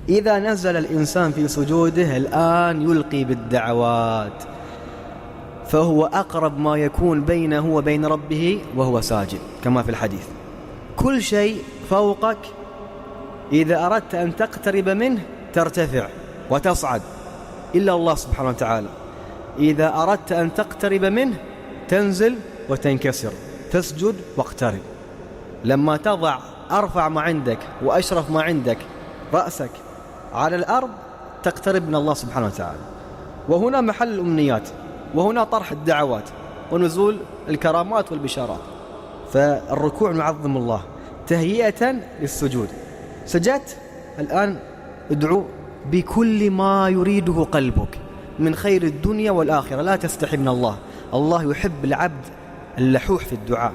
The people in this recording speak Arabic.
إذا نزل الإنسان في سجوده الآن يلقي بالدعوات، فهو أقرب ما يكون بينه وبين ربه وهو ساجد، كما في الحديث. كل شيء فوقك إذا أردت أن تقترب منه ترتفع وتصعد، إلا الله سبحانه وتعالى إذا أردت أن تقترب منه تنزل وتنكسر، تسجد واقترب. لما تضع أرفع ما عندك وأشرف ما عندك رأسك على الأرض تقترب من الله سبحانه وتعالى. وهنا محل الأمنيات، وهنا طرح الدعوات ونزول الكرامات والبشارات. فالركوع نعظم الله تهيئة للسجود. سجدت الآن ادعو بكل ما يريده قلبك من خير الدنيا والآخرة، لا تستحي من الله. الله يحب العبد اللحوح في الدعاء.